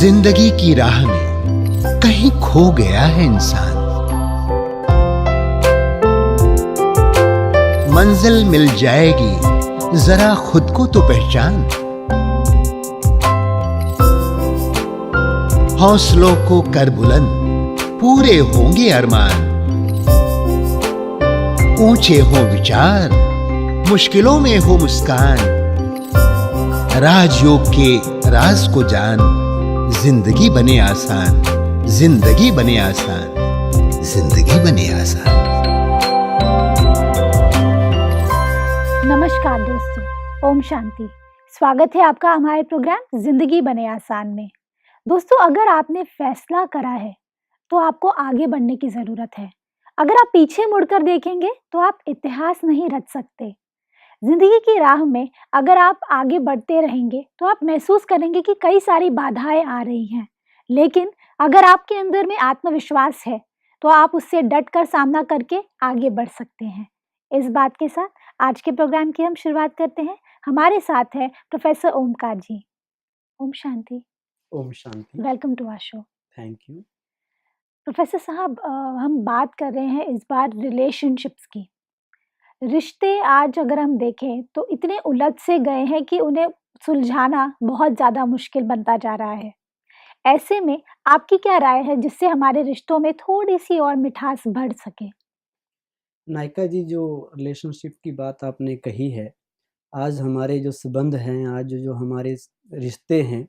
जिंदगी की राह में कहीं खो गया है इंसान। मंजिल मिल जाएगी, जरा खुद को तो पहचान। हौसलों को कर बुलंद, पूरे होंगे अरमान। ऊंचे हो विचार, मुश्किलों में हो मुस्कान। राजयोग के राज को जान, जिंदगी बने आसान, जिंदगी बने आसान, जिंदगी बने आसान। नमस्कार दोस्तों, ओम शांति। स्वागत है आपका हमारे प्रोग्राम जिंदगी बने आसान में। दोस्तों, अगर आपने फैसला करा है तो आपको आगे बढ़ने की जरूरत है। अगर आप पीछे मुड़कर देखेंगे तो आप इतिहास नहीं रच सकते। जिंदगी की राह में अगर आप आगे बढ़ते रहेंगे तो आप महसूस करेंगे कि कई सारी बाधाएं आ रही हैं, लेकिन अगर आपके अंदर में आत्मविश्वास है तो आप उससे डटकर सामना करके आगे बढ़ सकते हैं। इस बात के साथ आज के प्रोग्राम की हम शुरुआत करते हैं। हमारे साथ है प्रोफेसर ओमकार जी। ओम शांति। ओम शांति। Welcome to our show. Thank you. Professor साहब, हम बात कर रहे हैं इस बार रिलेशनशिप्स की। रिश्ते आज अगर हम देखें तो इतने उलझ से गए हैं कि उन्हें सुलझाना बहुत ज़्यादा मुश्किल बनता जा रहा है। ऐसे में आपकी क्या राय है जिससे हमारे रिश्तों में थोड़ी सी और मिठास बढ़ सके? नायका जी, जो रिलेशनशिप की बात आपने कही है, आज हमारे जो संबंध हैं, आज जो हमारे रिश्ते हैं,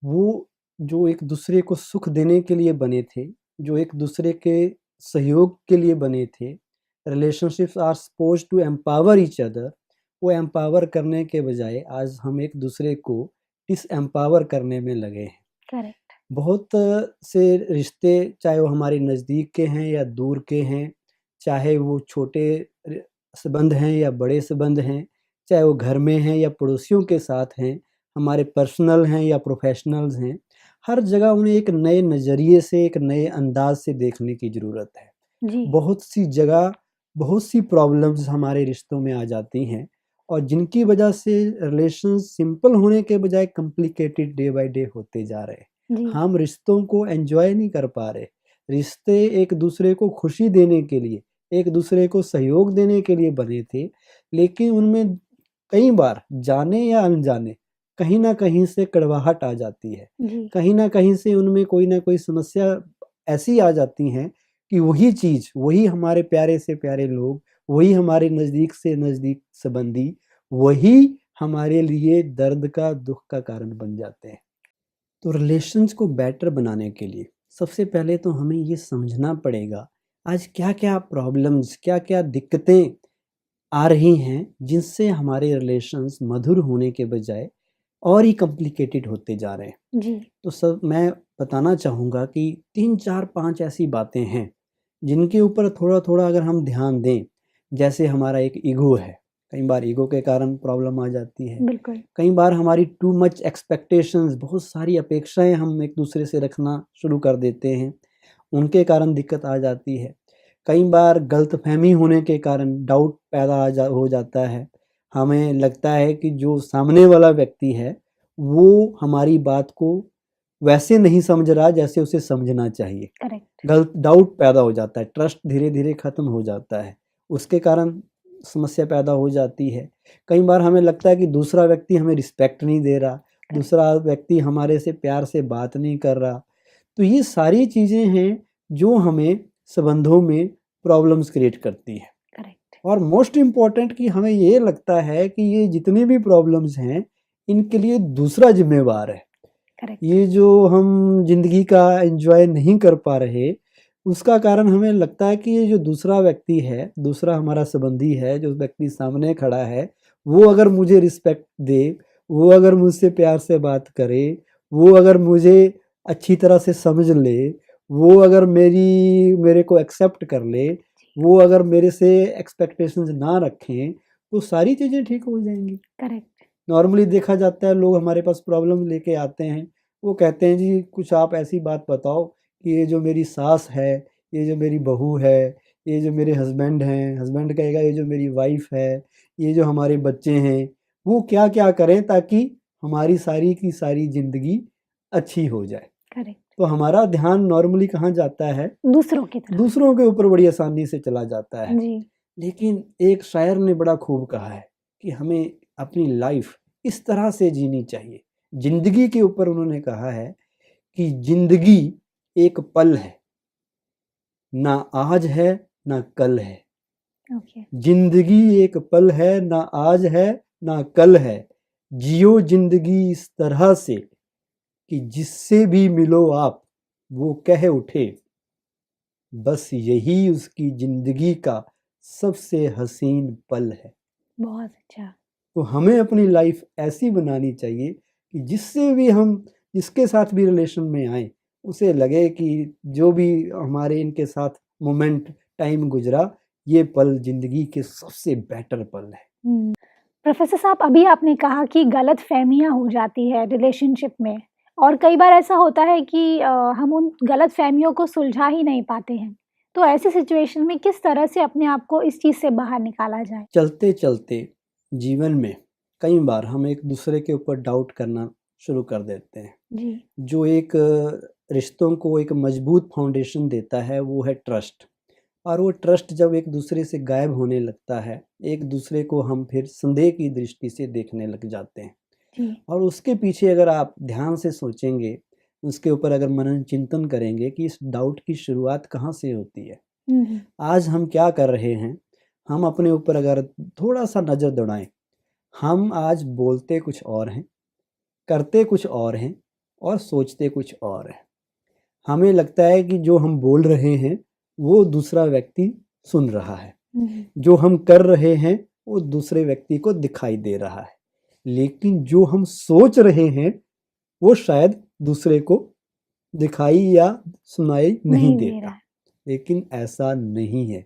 वो जो एक दूसरे को सुख देने के लिए बने थे, जो एक दूसरे के सहयोग के लिए बने थे, relationships are suppose to empower each other. वो एम्पावर करने के बजाय आज हम एक दूसरे को डिसएम्पावर करने में लगे हैं। करेक्ट। बहुत से रिश्ते, चाहे वो हमारे नज़दीक के हैं या दूर के हैं, चाहे वो छोटे संबंध हैं या बड़े संबंध हैं, चाहे वो घर में हैं या पड़ोसियों के साथ हैं, हमारे पर्सनल हैं या प्रोफेशनल्स हैं, हर जगह उन्हें एक नए नज़रिए से, एक नए अंदाज से देखने की ज़रूरत है। जी। बहुत सी जगह बहुत सी प्रॉब्लम्स हमारे रिश्तों में आ जाती हैं और जिनकी वजह से रिलेशन सिंपल होने के बजाय कॉम्प्लिकेटेड डे बाय डे होते जा रहे हैं। जी। हम रिश्तों को एंजॉय नहीं कर पा रहे। रिश्ते एक दूसरे को खुशी देने के लिए, एक दूसरे को सहयोग देने के लिए बने थे, लेकिन उनमें कई बार जाने या अनजाने कहीं ना कहीं से कड़वाहट आ जाती है। जी। कहीं ना कहीं से उनमें कोई ना कोई समस्या ऐसी आ जाती हैं कि वही चीज़, वही हमारे प्यारे से प्यारे लोग, वही हमारे नज़दीक से नज़दीक संबंधी, वही हमारे लिए दर्द का, दुख का कारण बन जाते हैं। तो रिलेशंस को बेटर बनाने के लिए सबसे पहले तो हमें ये समझना पड़ेगा आज क्या-क्या प्रॉब्लम्स, क्या-क्या दिक्कतें आ रही हैं जिनसे हमारे रिलेशंस मधुर होने के बजाय और ही कॉम्प्लिकेटेड होते जा रहे हैं। जी। तो सब मैं बताना चाहूँगा कि 3, 4, 5 ऐसी बातें हैं जिनके ऊपर थोड़ा-थोड़ा अगर हम ध्यान दें, जैसे हमारा एक ईगो है, कई बार ईगो के कारण प्रॉब्लम आ जाती है। बिल्कुल। कई बार हमारी टू मच एक्सपेक्टेशंस, बहुत सारी अपेक्षाएँ हम एक दूसरे से रखना शुरू कर देते हैं, उनके कारण दिक्कत आ जाती है। कई बार गलतफ़हमी होने के कारण डाउट पैदा हो जाता है। हमें लगता है कि जो सामने वाला व्यक्ति है, वो हमारी बात को वैसे नहीं समझ रहा जैसे उसे समझना चाहिए। करेक्ट। गलत डाउट पैदा हो जाता है, ट्रस्ट धीरे-धीरे ख़त्म हो जाता है, उसके कारण समस्या पैदा हो जाती है। कई बार हमें लगता है कि दूसरा व्यक्ति हमें रिस्पेक्ट नहीं दे रहा, दूसरा व्यक्ति हमारे से प्यार से बात नहीं कर रहा। तो ये सारी चीज़ें हैं जो हमें संबंधों में प्रॉब्लम्स क्रिएट करती हैं। करेक्ट। और मोस्ट इम्पोर्टेंट कि हमें ये लगता है कि ये जितनी भी प्रॉब्लम्स हैं, इनके लिए दूसरा ज़िम्मेवार है। करेक्ट। ये जो हम ज़िंदगी का एन्जॉय नहीं कर पा रहे, उसका कारण हमें लगता है कि ये जो दूसरा व्यक्ति है, दूसरा हमारा संबंधी है, जो व्यक्ति सामने खड़ा है, वो अगर मुझे रिस्पेक्ट दे, वो अगर मुझसे प्यार से बात करे, वो अगर मुझे अच्छी तरह से समझ ले, वो अगर मेरे को एक्सेप्ट कर ले, वो अगर मेरे से एक्सपेक्टेशंस ना रखें, तो सारी चीज़ें ठीक हो जाएँगी। करेक्ट। नॉर्मली देखा जाता है, लोग हमारे पास प्रॉब्लम लेके आते हैं, वो कहते हैं जी कुछ आप ऐसी बात बताओ कि ये जो मेरी सास है, ये जो मेरी बहू है, ये जो मेरे हस्बैंड हैं, हस्बैंड कहेगा ये जो मेरी वाइफ़ है, ये जो हमारे बच्चे हैं, वो क्या-क्या करें ताकि हमारी सारी की सारी ज़िंदगी अच्छी हो जाए। करेक्ट। तो हमारा ध्यान नॉर्मली कहाँ जाता है? दूसरों की तरफ। दूसरों के ऊपर बड़ी आसानी से चला जाता है। जी। लेकिन एक शायर ने बड़ा खूब कहा है कि हमें अपनी लाइफ इस तरह से जीनी चाहिए। जिंदगी के ऊपर उन्होंने कहा है कि जिंदगी एक पल है, ना आज है ना कल है। ओके। जिंदगी एक पल है, ना आज है ना कल है। जियो जिंदगी इस तरह से कि जिससे भी मिलो आप वो कह उठे बस यही उसकी जिंदगी का सबसे हसीन पल है। बहुत अच्छा। तो हमें अपनी लाइफ ऐसी बनानी चाहिए कि जिससे भी हम जिसके साथ भी रिलेशन में आए उसे लगे कि जो भी हमारे इनके साथ मोमेंट टाइम गुजरा ये पल जिंदगी के सबसे बेटर पल है। प्रोफेसर साहब, अभी आपने कहा कि गलत फहमियाँ हो जाती है रिलेशनशिप में, और कई बार ऐसा होता है कि हम उन गलत फहमियों को सुलझा ही नहीं पाते हैं। तो ऐसी सिचुएशन में किस तरह से अपने आप को इस चीज़ से बाहर निकाला जाए? चलते चलते जीवन में कई बार हम एक दूसरे के ऊपर डाउट करना शुरू कर देते हैं। जी। जो एक रिश्तों को एक मजबूत फाउंडेशन देता है वो है ट्रस्ट। और वो ट्रस्ट जब एक दूसरे से गायब होने लगता है, एक दूसरे को हम फिर संदेह की दृष्टि से देखने लग जाते हैं। जी। और उसके पीछे अगर आप ध्यान से सोचेंगे, उसके ऊपर अगर मनन चिंतन करेंगे कि इस डाउट की शुरुआत कहाँ से होती है। आज हम क्या कर रहे हैं, हम अपने ऊपर अगर थोड़ा सा नज़र दौड़ाएं, हम आज बोलते कुछ और हैं, करते कुछ और हैं और सोचते कुछ और हैं। हमें लगता है कि जो हम बोल रहे हैं वो दूसरा व्यक्ति सुन रहा है, जो हम कर रहे हैं वो दूसरे व्यक्ति को दिखाई दे रहा है, लेकिन जो हम सोच रहे हैं वो शायद दूसरे को दिखाई या सुनाई नहीं देता। लेकिन ऐसा नहीं है।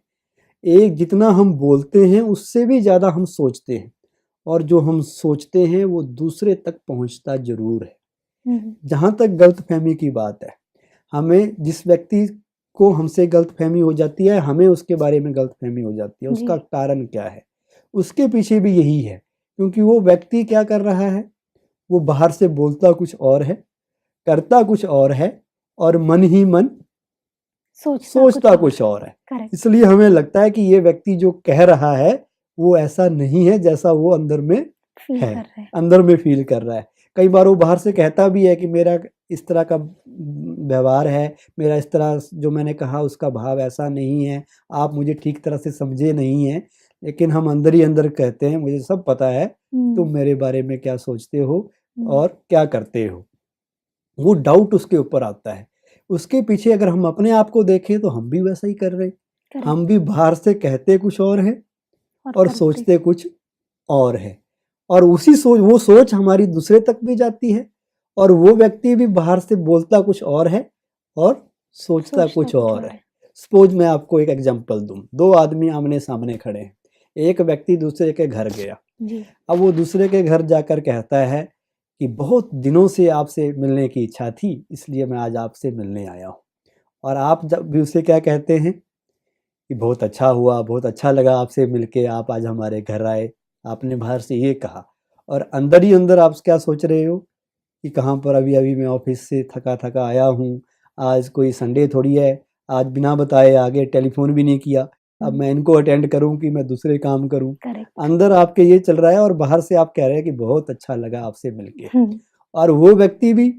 एक जितना हम बोलते हैं उससे भी ज़्यादा हम सोचते हैं, और जो हम सोचते हैं वो दूसरे तक पहुंचता जरूर है। जहाँ तक गलतफहमी की बात है, हमें जिस व्यक्ति को हमसे गलतफहमी हो जाती है, हमें उसके बारे में गलतफहमी हो जाती है। उसका कारण क्या है? उसके पीछे भी यही है, क्योंकि वो व्यक्ति क्या कर रहा है, वो बाहर से बोलता कुछ और है, करता कुछ और है, और मन ही मन सोचता कुछ और है। इसलिए हमें लगता है कि ये व्यक्ति जो कह रहा है वो ऐसा नहीं है जैसा वो अंदर में है, अंदर में फील कर रहा है। कई बार वो बाहर से कहता भी है कि मेरा इस तरह का व्यवहार है, मेरा इस तरह जो मैंने कहा उसका भाव ऐसा नहीं है, आप मुझे ठीक तरह से समझे नहीं हैं। लेकिन हम अंदर ही अंदर कहते हैं मुझे सब पता है, तुम मेरे बारे में क्या सोचते हो और क्या करते हो। वो डाउट उसके ऊपर आता है। उसके पीछे अगर हम अपने आप को देखें तो हम भी वैसा ही कर रहे हैं। हम भी बाहर से कहते कुछ और है और सोचते कुछ और है, और उसी वो सोच हमारी दूसरे तक भी जाती है, और वो व्यक्ति भी बाहर से बोलता कुछ और है और सोचता कुछ और है। सपोज मैं आपको एक एग्जांपल दूं, दो आदमी आमने सामने खड़े हैं। एक व्यक्ति दूसरे के घर गया। अब वो दूसरे के घर जाकर कहता है कि बहुत दिनों से आपसे मिलने की इच्छा थी, इसलिए मैं आज आपसे मिलने आया हूँ। और आप जब भी उसे क्या कहते हैं कि बहुत अच्छा हुआ, बहुत अच्छा लगा आपसे मिलके, आप आज हमारे घर आए, आपने बाहर से ये कहा, और अंदर ही अंदर आप क्या सोच रहे हो कि कहाँ पर अभी अभी मैं ऑफिस से थका थका आया हूँ, आज कोई संडे थोड़ी है, आज बिना बताए आगे टेलीफोन भी नहीं किया, अब मैं इनको अटेंड करूं कि मैं दूसरे काम करूं। अंदर आपके ये चल रहा है और बाहर से आप कह रहे हैं कि बहुत अच्छा लगा आपसे मिलके। और वो व्यक्ति भी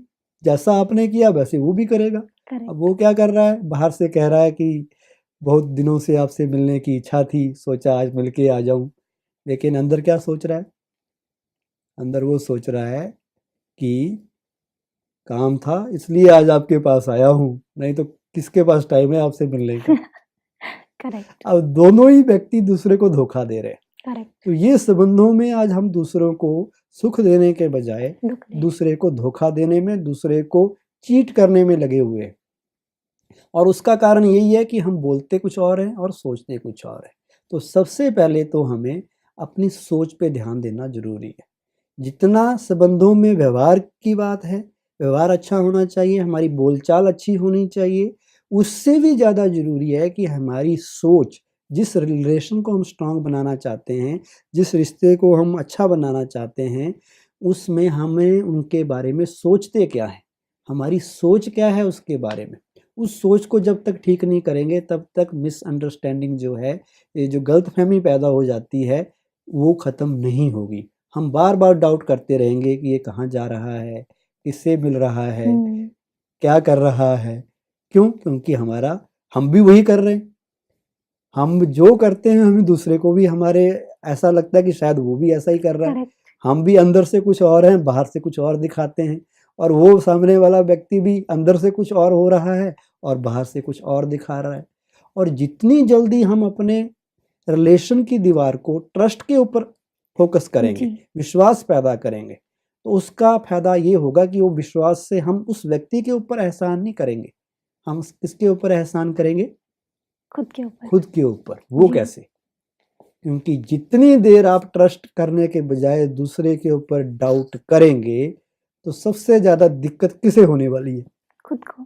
जैसा आपने किया वैसे वो भी करेगा। अब वो क्या कर रहा है, बाहर से कह रहा है कि बहुत दिनों से आपसे मिलने की इच्छा थी, सोचा आज मिलके आ जाऊं। लेकिन अंदर क्या सोच रहा है? अंदर वो सोच रहा है कि काम था इसलिए आज आपके पास आया हूँ, नहीं तो किसके पास टाइम है आपसे मिलने का। करेक्ट। अब दोनों ही व्यक्ति दूसरे को धोखा दे रहे हैं। तो ये संबंधों में आज हम दूसरों को सुख देने के बजाय दूसरे को धोखा देने में, दूसरे को चीट करने में लगे हुए हैं। और उसका कारण यही है कि हम बोलते कुछ और हैं और सोचते कुछ और है। तो सबसे पहले तो हमें अपनी सोच पे ध्यान देना जरूरी है। जितना संबंधों में व्यवहार की बात है, व्यवहार अच्छा होना चाहिए, हमारी बोलचाल अच्छी होनी चाहिए, उससे भी ज़्यादा ज़रूरी है कि हमारी सोच, जिस रिलेशन को हम स्ट्रांग बनाना चाहते हैं, जिस रिश्ते को हम अच्छा बनाना चाहते हैं, उसमें हमें उनके बारे में सोचते क्या है, हमारी सोच क्या है उसके बारे में। उस सोच को जब तक ठीक नहीं करेंगे तब तक मिसअंडरस्टैंडिंग जो है, ये जो गलतफ़हमी पैदा हो जाती है, वो ख़त्म नहीं होगी। हम बार-बार डाउट करते रहेंगे कि ये कहाँ जा रहा है, किससे मिल रहा है, हुँ, क्या कर रहा है? क्यों? क्योंकि हम भी वही कर रहे हैं। हम जो करते हैं हमें दूसरे को भी हमारे ऐसा लगता है कि शायद वो भी ऐसा ही कर रहा है। करेक्ट। हम भी अंदर से कुछ और हैं, बाहर से कुछ और दिखाते हैं, और वो सामने वाला व्यक्ति भी अंदर से कुछ और हो रहा है और बाहर से कुछ और दिखा रहा है। और जितनी जल्दी हम अपने रिलेशन की दीवार को ट्रस्ट के ऊपर फ़ोकस करेंगे, जी, विश्वास पैदा करेंगे, तो उसका फ़ायदा ये होगा कि वो विश्वास से हम उस व्यक्ति के ऊपर एहसान नहीं करेंगे, हम किसके ऊपर एहसान करेंगे? खुद के ऊपर। खुद के ऊपर। वो जी, कैसे? क्योंकि जितनी देर आप ट्रस्ट करने के बजाय दूसरे के ऊपर डाउट करेंगे, तो सबसे ज़्यादा दिक्कत किसे होने वाली है? खुद को।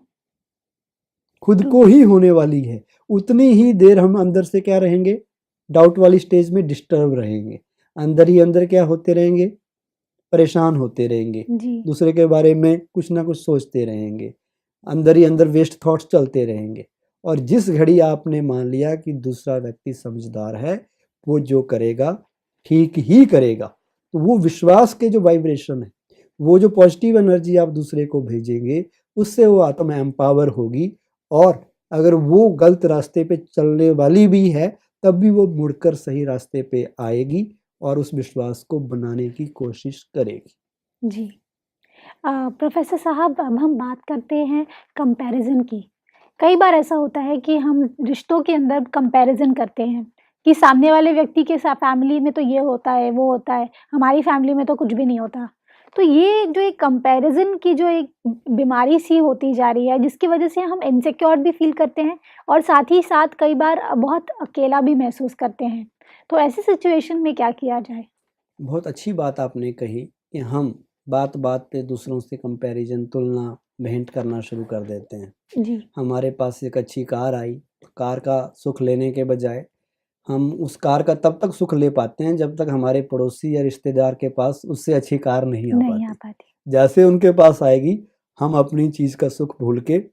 खुद ट्रू। को ही होने वाली है। उतनी ही देर हम अंदर से क्या रहेंगे? डाउट वाली स्टेज में डिस्टर्ब रहेंगे। अंदर ही अंदर क्या होते रहेंगे? परेशान होते रहेंगे। जी, दूसरे के बारे में कुछ ना कुछ सोचते रहेंगे। अंदर ही अंदर वेस्ट थॉट्स चलते रहेंगे। और जिस घड़ी आपने मान लिया कि दूसरा व्यक्ति समझदार है, वो जो करेगा ठीक ही करेगा, तो वो विश्वास के जो वाइब्रेशन है, वो जो पॉजिटिव एनर्जी आप दूसरे को भेजेंगे, उससे वो आत्मा एम्पावर होगी। और अगर वो गलत रास्ते पे चलने वाली भी है, तब भी वो मुड़कर सही रास्ते पे आएगी और उस विश्वास को बनाने की कोशिश करेगी। जी। प्रोफ़ेसर साहब, अब हम बात करते हैं कंपैरिज़न की। कई बार ऐसा होता है कि हम रिश्तों के अंदर कंपैरिज़न करते हैं कि सामने वाले व्यक्ति के सा फैमिली में तो ये होता है, वो होता है, हमारी फैमिली में तो कुछ भी नहीं होता। तो ये जो एक कंपैरिज़न की जो एक बीमारी सी होती जा रही है, जिसकी वज़ह से हम इनसिक्योर भी फ़ील करते हैं और साथ ही साथ कई बार बहुत अकेला भी महसूस करते हैं। तो ऐसी सिचुएशन में क्या किया जाए? बहुत अच्छी बात आपने कही कि हम बात-बात पे दूसरों से कंपैरिज़न, तुलना, भेंट करना शुरू कर देते हैं। जी, हमारे पास एक अच्छी कार आई, कार का सुख लेने के बजाय हम उस कार का तब तक सुख ले पाते हैं जब तक हमारे पड़ोसी या रिश्तेदार के पास उससे अच्छी कार नहीं आ नहीं आ पाती। पाती। जैसे उनके पास आएगी, हम अपनी चीज़ का सुख भूल के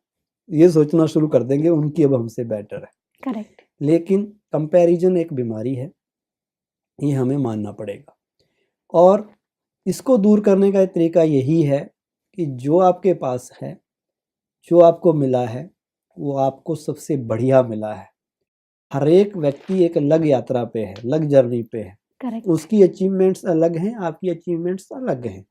ये सोचना शुरू कर देंगे उनकी अब हमसे बेटर है। करेक्ट। लेकिन कंपैरिज़न एक बीमारी है, ये हमें मानना पड़ेगा। और इसको दूर करने का एक तरीका यही है कि जो आपके पास है, जो आपको मिला है, वो आपको सबसे बढ़िया मिला है। हर एक व्यक्ति एक अलग यात्रा पे है, अलग जर्नी पे है। करेक्ट। उसकी अचीवमेंट्स अलग हैं, आपकी अचीवमेंट्स अलग हैं।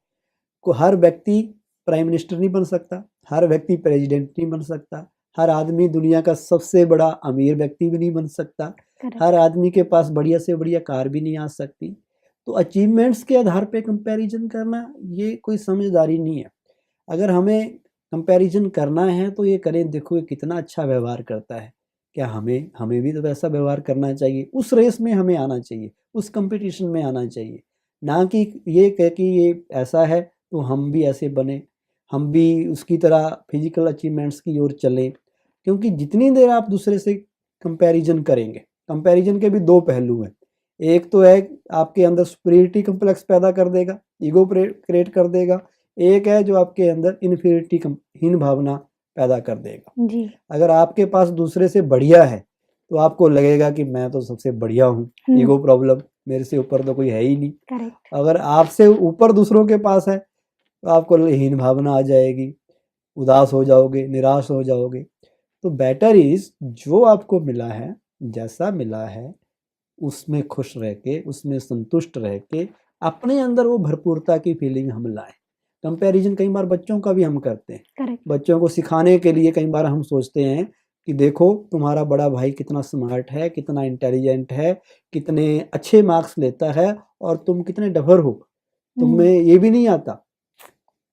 को हर व्यक्ति प्राइम मिनिस्टर नहीं बन सकता, हर व्यक्ति प्रेसिडेंट नहीं बन सकता, हर आदमी दुनिया का सबसे बड़ा अमीर व्यक्ति भी नहीं बन सकता, हर करेक्ट। आदमी के पास बढ़िया से बढ़िया कार भी नहीं आ सकती। तो अचीवमेंट्स के आधार पे कंपैरिज़न करना ये कोई समझदारी नहीं है। अगर हमें कंपैरिज़न करना है तो ये करें, देखो ये कितना अच्छा व्यवहार करता है, क्या हमें हमें भी तो वैसा व्यवहार करना चाहिए। उस रेस में हमें आना चाहिए, उस कॉम्पिटिशन में आना चाहिए। ना कि ये कह कि ये ऐसा है तो हम भी ऐसे बने, हम भी उसकी तरह फिज़िकल अचीवमेंट्स की ओर चलें। क्योंकि जितनी देर आप दूसरे से कंपैरिज़न करेंगे, कंपैरिज़न के भी 2 पहलू हैं। एक तो है आपके अंदर सुपीरियरिटी कॉम्प्लेक्स पैदा कर देगा, ईगो क्रिएट कर देगा। एक है जो आपके अंदर इन्फीरियरिटी हीन भावना पैदा कर देगा। जी। अगर आपके पास दूसरे से बढ़िया है, तो आपको लगेगा कि मैं तो सबसे बढ़िया हूँ, हुँ, ईगो प्रॉब्लम, मेरे से ऊपर तो कोई है ही नहीं। करेक्ट। अगर आपसे ऊपर दूसरों के पास है, तो आपको हीन भावना आ जाएगी, उदास हो जाओगे, निराश हो जाओगे। तो बेटर इज़ जो आपको मिला है, जैसा मिला है, उसमें खुश रह के, उसमें संतुष्ट रह के, अपने अंदर वो भरपूरता की फीलिंग हम लाएँ। कंपैरिज़न कई बार बच्चों का भी हम करते हैं। करेक्ट। बच्चों को सिखाने के लिए कई बार हम सोचते हैं कि देखो तुम्हारा बड़ा भाई कितना स्मार्ट है, कितना इंटेलिजेंट है, कितने अच्छे मार्क्स लेता है और तुम कितने डफर हो, हुँ, तुम्हें ये भी नहीं आता।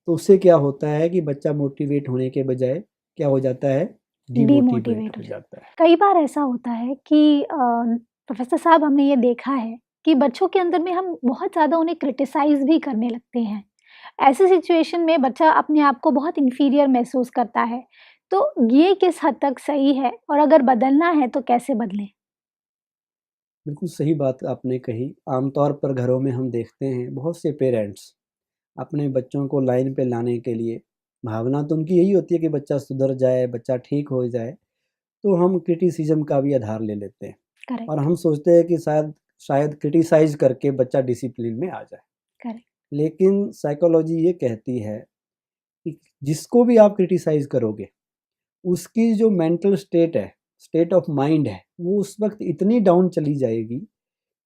तो उससे क्या होता है कि बच्चा मोटिवेट होने के बजाय क्या हो जाता है? डिमोटिवेट डीमोटिवेट हो हो जाता जाता है। है। कई बार ऐसा होता है कि प्रोफ़ेसर साहब, हमने ये देखा है कि बच्चों के अंदर में हम बहुत ज़्यादा उन्हें क्रिटिसाइज़ भी करने लगते हैं। ऐसी सिचुएशन में बच्चा अपने आप को बहुत इन्फीरियर महसूस करता है। तो ये किस हद तक सही है और अगर बदलना है तो कैसे बदलें? बिल्कुल सही बात आपने कही। आमतौर पर घरों में हम देखते हैं बहुत से पेरेंट्स अपने बच्चों को लाइन पे लाने के लिए भावना तो उनकी यही होती है कि बच्चा सुधर जाए, बच्चा ठीक हो जाए, तो हम क्रिटिसिज्म का भी आधार ले लेते हैं और करेक्ट, हम सोचते हैं कि शायद क्रिटिसाइज करके बच्चा डिसिप्लिन में आ जाए। करेक्ट, लेकिन साइकोलॉजी ये कहती है कि जिसको भी आप क्रिटिसाइज करोगे, उसकी जो मेंटल स्टेट है, स्टेट ऑफ माइंड है, वो उस वक्त इतनी डाउन चली जाएगी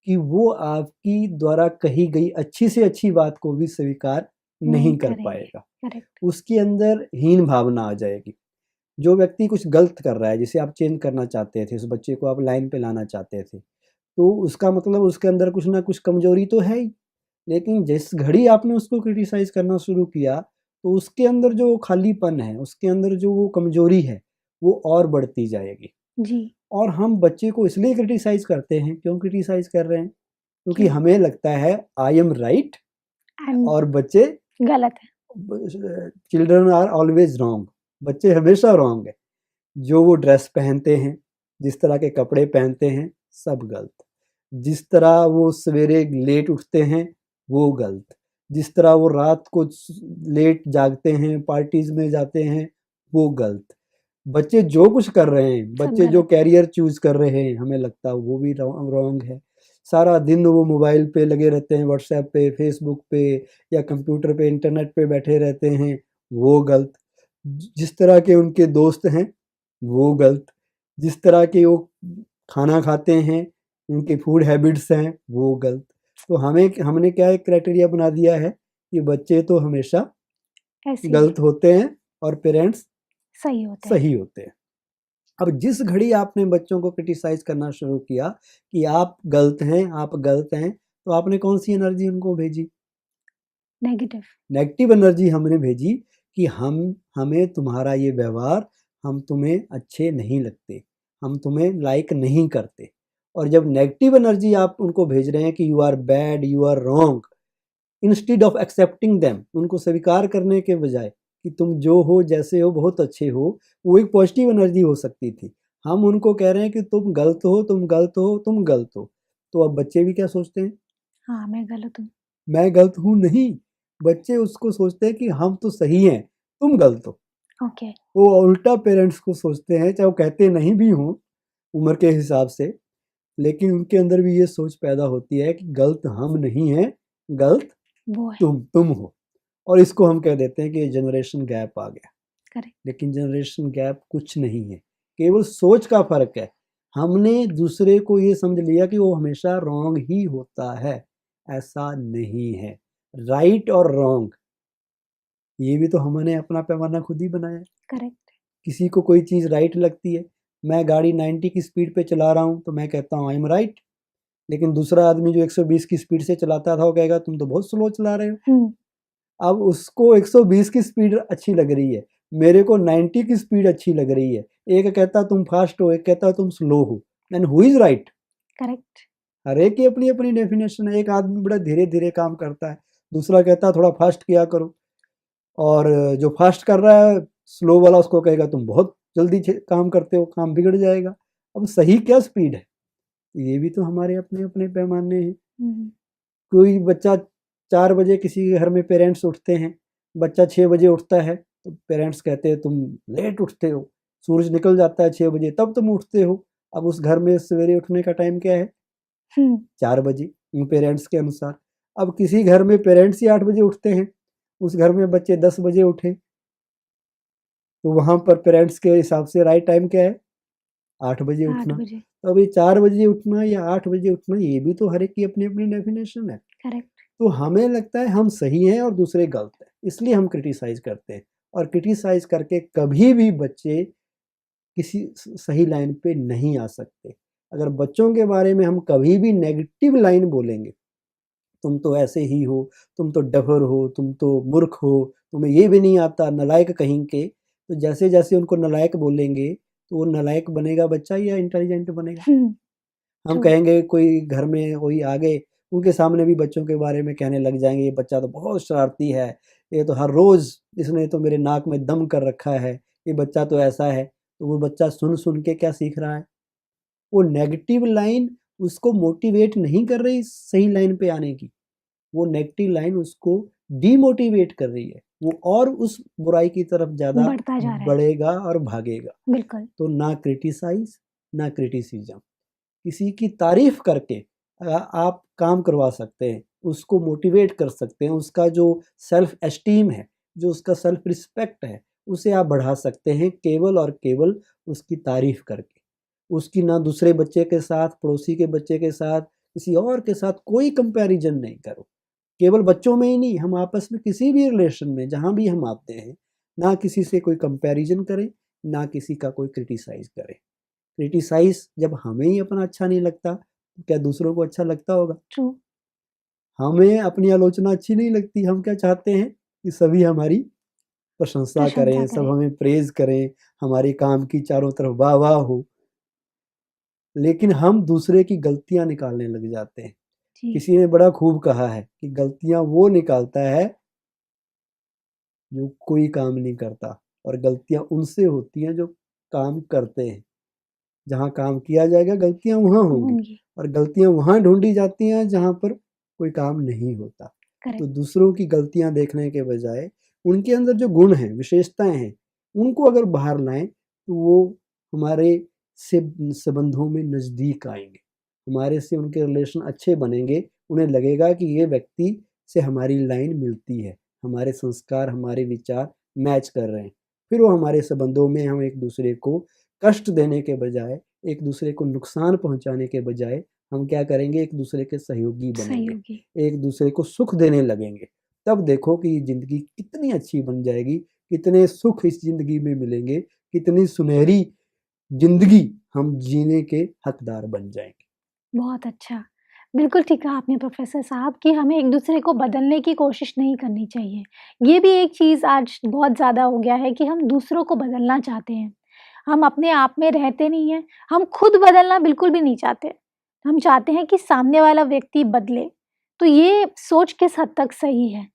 कि वो आपकी द्वारा कही गई अच्छी से अच्छी बात को भी स्वीकार नहीं कर करेंगे, पाएगा। करेक्ट, उसके अंदर हीन भावना आ जाएगी। जो व्यक्ति कुछ गलत कर रहा है, जिसे आप चेंज करना चाहते थे, उस बच्चे को आप लाइन पे लाना चाहते थे, तो उसका मतलब उसके अंदर कुछ ना कुछ कमजोरी तो है ही। लेकिन जिस घड़ी आपने उसको क्रिटिसाइज करना शुरू किया, तो उसके अंदर जो खालीपन है, उसके अंदर जो वो कमजोरी है, वो और बढ़ती जाएगी। जी, और हम बच्चे को इसलिए क्रिटिसाइज करते हैं, क्यों क्रिटिसाइज कर रहे हैं? क्योंकि क्यों? हमें लगता है आई एम राइट एंड और बच्चे गलत है, चिल्ड्रन आर ऑलवेज रॉन्ग, बच्चे हमेशा रॉन्ग है। जो वो ड्रेस पहनते हैं, जिस तरह के कपड़े पहनते हैं, सब गलत। जिस तरह वो सवेरे लेट उठते हैं, वो गलत। जिस तरह वो रात को लेट जागते हैं, पार्टीज में जाते हैं, वो गलत। बच्चे जो कुछ कर रहे हैं, सब बच्चे जो गलत, कैरियर चूज कर रहे हैं, हमें लगता है वो भी रॉन्ग है। सारा दिन वो मोबाइल पे लगे रहते हैं, व्हाट्सएप पे, फेसबुक पे या कंप्यूटर पे, इंटरनेट पे बैठे रहते हैं, वो गलत। जिस तरह के उनके दोस्त हैं, वो गलत। जिस तरह के वो खाना खाते हैं, उनके फूड हैबिट्स हैं, वो गलत। तो हमने क्या एक क्राइटेरिया बना दिया है कि बच्चे तो हमेशा ऐसे ही गलत होते हैं और पेरेंट्स सही होते हैं, सही होते हैं। अब जिस घड़ी आपने बच्चों को क्रिटिसाइज करना शुरू किया कि आप गलत हैं, आप गलत हैं, तो आपने कौन सी एनर्जी उनको भेजी? नेगेटिव, नेगेटिव एनर्जी हमने भेजी कि हमें तुम्हारा ये व्यवहार, हम तुम्हें अच्छे नहीं लगते, हम तुम्हें लाइक नहीं करते। और जब नेगेटिव एनर्जी आप उनको भेज रहे हैं कि you are bad, you are wrong, instead of accepting them, उनको स्वीकार करने के बजाय कि तुम जो हो, जैसे हो, बहुत अच्छे हो, वो एक पॉजिटिव एनर्जी हो सकती थी। हम उनको कह रहे हैं कि तुम गलत हो, तुम गलत हो, तुम गलत हो। तो अब बच्चे भी क्या सोचते हैं? हाँ, मैं गलत हूँ, मैं गलत हूँ नहीं, बच्चे उसको सोचते हैं कि हम तो सही हैं, तुम गलत हो। ओके, वो उल्टा पेरेंट्स को सोचते हैं, चाहे वो कहते नहीं भी हों उम्र के हिसाब से, लेकिन उनके अंदर भी ये सोच पैदा होती है कि गलत हम नहीं हैं, गलत वो है, तुम हो। और इसको हम कह देते हैं कि जनरेशन गैप आ गया। करेक्ट, लेकिन जनरेशन गैप कुछ नहीं है, केवल सोच का फर्क है। हमने दूसरे को ये समझ लिया कि वो हमेशा रॉन्ग ही होता है, ऐसा नहीं है। राइट और रॉन्ग, ये भी तो हमने अपना पैमाना खुद ही बनाया है। करेक्ट, किसी को कोई चीज़ राइट लगती है, मैं गाड़ी 90 की स्पीड पे चला रहा हूँ, तो मैं कहता हूँ आई एम राइट। लेकिन दूसरा आदमी जो 120 की स्पीड से चलाता था, वो कहेगा तुम तो बहुत स्लो चला रहे हो। अब उसको 120 की स्पीड अच्छी लग रही है, मेरे को 90 की स्पीड अच्छी लग रही है। एक कहता तुम फास्ट हो, एक कहता तुम स्लो हो, then who is right? Correct, हर एक की अपनी अपनी डेफिनेशन है। एक आदमी बड़ा धीरे धीरे काम करता है, दूसरा कहता है थोड़ा फास्ट किया करो, और जो फास्ट कर रहा है स्लो वाला उसको कहेगा तुम बहुत जल्दी काम करते हो, काम बिगड़ जाएगा। अब सही क्या स्पीड है? ये भी तो हमारे अपने अपने पैमाने हैं। कोई बच्चा 4 बजे, किसी के घर में पेरेंट्स उठते हैं, बच्चा 6 बजे उठता है, तो पेरेंट्स कहते हैं तुम लेट उठते हो, सूरज निकल जाता है 6 बजे तब तुम उठते हो। अब उस घर में सवेरे उठने का टाइम क्या है? 4 बजे उन पेरेंट्स के अनुसार। अब किसी घर में पेरेंट्स ही 8 बजे उठते हैं, उस घर में बच्चे 10 बजे उठे, तो वहाँ पर पेरेंट्स के हिसाब से राइट टाइम क्या है? 8 बजे 8 उठना। बजे, तो अभी 4 बजे उठना या 8 बजे उठना, ये भी तो हर एक की अपनी अपनी डेफिनेशन है। करेक्ट, तो हमें लगता है हम सही हैं और दूसरे गलत हैं, इसलिए हम क्रिटिसाइज करते हैं। और क्रिटिसाइज करके कभी भी बच्चे किसी सही लाइन पे नहीं आ सकते। अगर बच्चों के बारे में हम कभी भी नेगेटिव लाइन बोलेंगे, तुम तो ऐसे ही हो, तुम तो डफर हो, तुम तो मूर्ख हो, तुम्हें ये भी नहीं आता, नालायक कहीं के, तो जैसे जैसे उनको नालायक बोलेंगे, तो वो नालायक बनेगा बच्चा या इंटेलिजेंट बनेगा? हम ट्रू, कहेंगे कोई घर में कोई आ गए, उनके सामने भी बच्चों के बारे में कहने लग जाएंगे, ये बच्चा तो बहुत शरारती है, ये तो हर रोज़ इसने तो मेरे नाक में दम कर रखा है, ये बच्चा तो ऐसा है। तो वो बच्चा सुन सुन के क्या सीख रहा है? वो नेगेटिव लाइन उसको मोटिवेट नहीं कर रही सही लाइन पे आने की, वो नेगेटिव लाइन उसको डीमोटिवेट कर रही है। वो और उस बुराई की तरफ ज़्यादा बढ़ता जा रहा है। बढ़ेगा और भागेगा। बिल्कुल। तो ना क्रिटिसाइज़, ना क्रिटिसिज़्म। किसी की तारीफ़ करके आप काम करवा सकते हैं, उसको मोटिवेट कर सकते हैं, उसका जो सेल्फ एस्टीम है, जो उसका सेल्फ रिस्पेक्ट है, उसे आप बढ़ा सकते हैं केवल और केवल उसकी तारीफ़ करके। उसकी ना दूसरे बच्चे के साथ, पड़ोसी के बच्चे के साथ, किसी और के साथ कोई कंपैरिज़न नहीं करो। केवल बच्चों में ही नहीं, हम आपस में किसी भी रिलेशन में जहाँ भी हम आते हैं, ना किसी से कोई कंपैरिज़न करें, ना किसी का कोई क्रिटिसाइज़ करें। क्रिटिसाइज़ जब हमें ही अपना अच्छा नहीं लगता, तो क्या दूसरों को अच्छा लगता होगा? ट्रू। हमें अपनी आलोचना अच्छी नहीं लगती, हम क्या चाहते हैं कि सभी हमारी प्रशंसा करें, सब करें। हमें प्रेज़ करें, हमारे काम की चारों तरफ वाह-वाह हो। लेकिन हम दूसरे की गलतियाँ निकालने लग जाते हैं। जी। किसी ने बड़ा खूब कहा है कि गलतियाँ वो निकालता है जो कोई काम नहीं करता, और गलतियाँ उनसे होती हैं जो काम करते हैं। जहाँ काम किया जाएगा गलतियाँ वहाँ होंगी, होंगी। और गलतियाँ वहाँ ढूँढी जाती हैं जहाँ पर कोई काम नहीं होता। तो करेक्ट। दूसरों की गलतियाँ देखने के बजाय उनके अंदर जो गुण हैं, विशेषताएँ हैं, उनको अगर बाहर लाएँ तो वो हमारे से संबंधों में नज़दीक आएँगे। हमारे से उनके रिलेशन अच्छे बनेंगे, उन्हें लगेगा कि ये व्यक्ति से हमारी लाइन मिलती है, हमारे संस्कार, हमारे विचार मैच कर रहे हैं। फिर वो हमारे संबंधों में हम एक-दूसरे को कष्ट देने के बजाय, एक-दूसरे को नुकसान पहुँचाने के बजाय हम क्या करेंगे, एक-दूसरे के सहयोगी बनेंगे, सहयोगी। एक-दूसरे को सुख देने लगेंगे। तब देखो कि ये ज़िंदगी कितनी अच्छी बन जाएगी, कितने सुख इस ज़िंदगी में मिलेंगे, कितनी सुनहरी ज़िंदगी हम जीने के हकदार बन जाएँगे। बहुत अच्छा। बिल्कुल ठीक कहा आपने प्रोफ़ेसर साहब कि हमें एक-दूसरे को बदलने की कोशिश नहीं करनी चाहिए। ये भी एक चीज़ आज बहुत ज़्यादा हो गया है कि हम दूसरों को बदलना चाहते हैं। हम अपने आप में रहते नहीं हैं, हम खुद बदलना बिल्कुल भी नहीं चाहते। हम चाहते हैं कि सामने वाला व्यक्ति बदले। तो ये सोच किस हद तक सही है?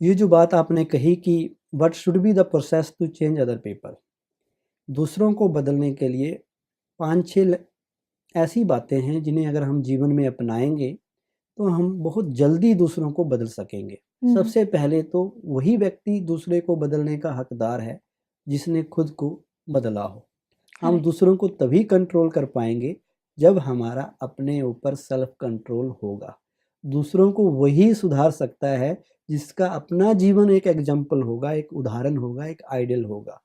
ये जो बात आपने कही कि what should be the process to change other people, दूसरों को बदलने के लिए 5-6 ऐसी बातें हैं जिन्हें अगर हम जीवन में अपनाएँगे, तो हम बहुत जल्दी दूसरों को बदल सकेंगे। हुँ। सबसे पहले तो वही व्यक्ति दूसरे को बदलने का हकदार है, जिसने खुद को बदला हो। हम करेक्ट। दूसरों को तभी कंट्रोल कर पाएँगे, जब हमारा अपने ऊपर सेल्फ कंट्रोल होगा। दूसरों को वही सुधार सकता है, जिसका अपना जीवन एक एग्ज़ाम्पल होगा, एक उदाहरण होगा, एक आइडियल होगा।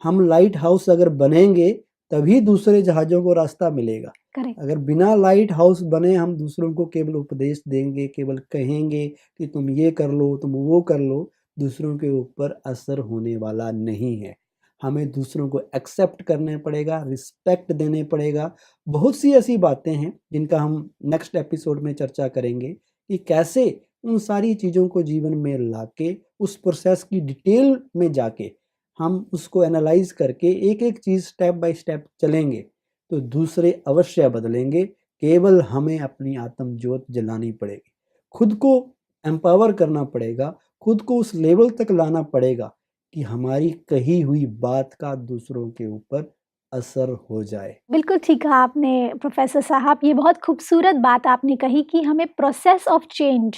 हम लाइट हाउस अगर बनेंगे, तभी दूसरे जहाज़ों को रास्ता मिलेगा। करेक्ट। अगर बिना लाइट हाउस बने हम दूसरों को केवल उपदेश देंगे, केवल कहेंगे कि तुम ये कर लो, तुम वो कर लो, दूसरों के ऊपर असर होने वाला नहीं है। हमें दूसरों को एक्सेप्ट करना पड़ेगा, रिस्पेक्ट देने पड़ेगा। बहुत सी ऐसी बातें हैं जिनका हम नेक्स्ट एपिसोड में चर्चा करेंगे कि कैसे उन सारी चीज़ों को जीवन में लाके, उस प्रोसेस की डिटेल में जाके हम उसको एनालाइज़ करके एक-एक चीज़ स्टेप बाय स्टेप चलेंगे, तो दूसरे अवश्य बदलेंगे। केवल हमें अपनी आत्म ज्योत जलानी पड़ेगी। खुद को एम्पावर करना पड़ेगा, खुद को उस लेवल तक लाना पड़ेगा कि हमारी कही हुई बात का दूसरों के ऊपर असर हो जाए। बिल्कुल ठीक कहा आपने प्रोफ़ेसर साहब, ये बहुत खूबसूरत बात आपने कही कि हमें प्रोसेस ऑफ चेंज,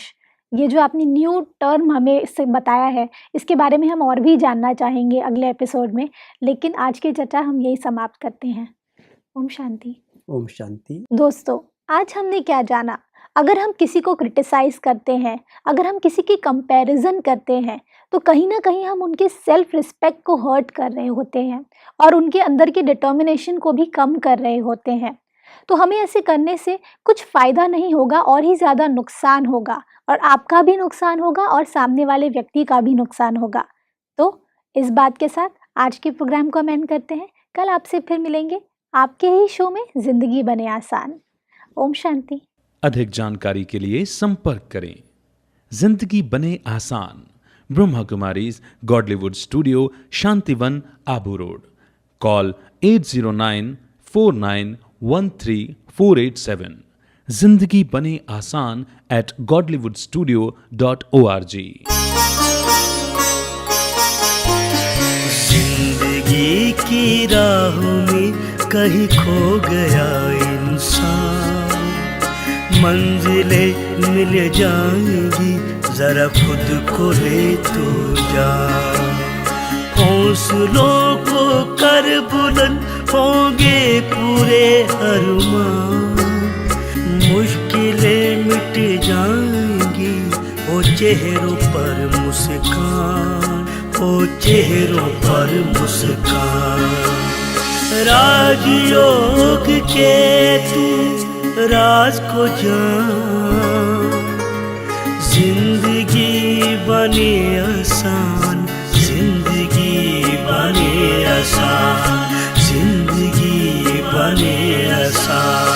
ये जो आपने न्यू टर्म हमें इससे बताया है, इसके बारे में हम और भी जानना चाहेंगे अगले एपिसोड में। लेकिन आज की चर्चा हम यही समाप्त करते हैं। ओम शांति। ओम शांति। दोस्तों, आज हमने क्या जाना? अगर हम किसी को क्रिटिसाइज़ करते हैं, अगर हम किसी की कंपैरिज़न करते हैं, तो कहीं न कहीं हम उनके सेल्फ रिस्पेक्ट को हर्ट कर रहे होते हैं और उनके अंदर की डिटर्मिनेशन को भी कम कर रहे होते हैं। तो हमें ऐसे करने से कुछ फ़ायदा नहीं होगा और ही ज़्यादा नुकसान होगा, और आपका भी नुकसान होगा और सामने वाले व्यक्ति का भी नुकसान होगा। तो इस बात के साथ आज के प्रोग्राम को हम एंड करते हैं। कल आपसे फिर मिलेंगे आपके ही शो में ज़िंदगी बने आसान। ओम शांति। अधिक जानकारी के लिए संपर्क करें। जिंदगी बने आसान, Brahma Kumaris Godlywood studio, Shantivan, Abu road. Call 809491347। जिंदगी बने आसान @godlywoodstudio.org। जिंदगी की राह में कहीं खो गया इंसान, मंजिलें मिल जाएंगी जरा खुद को ले तो जा। हौसलों को कर बुलंद, होंगे पूरे अरमान, मुश्किलें मिट जाएंगी, ओ चेहरों पर मुस्कान, ओ चेहरों पर मुस्कान। राजयोग के तू राज को जान, जिंदगी बने आसान, जिंदगी बने आसान, जिंदगी बने आसान।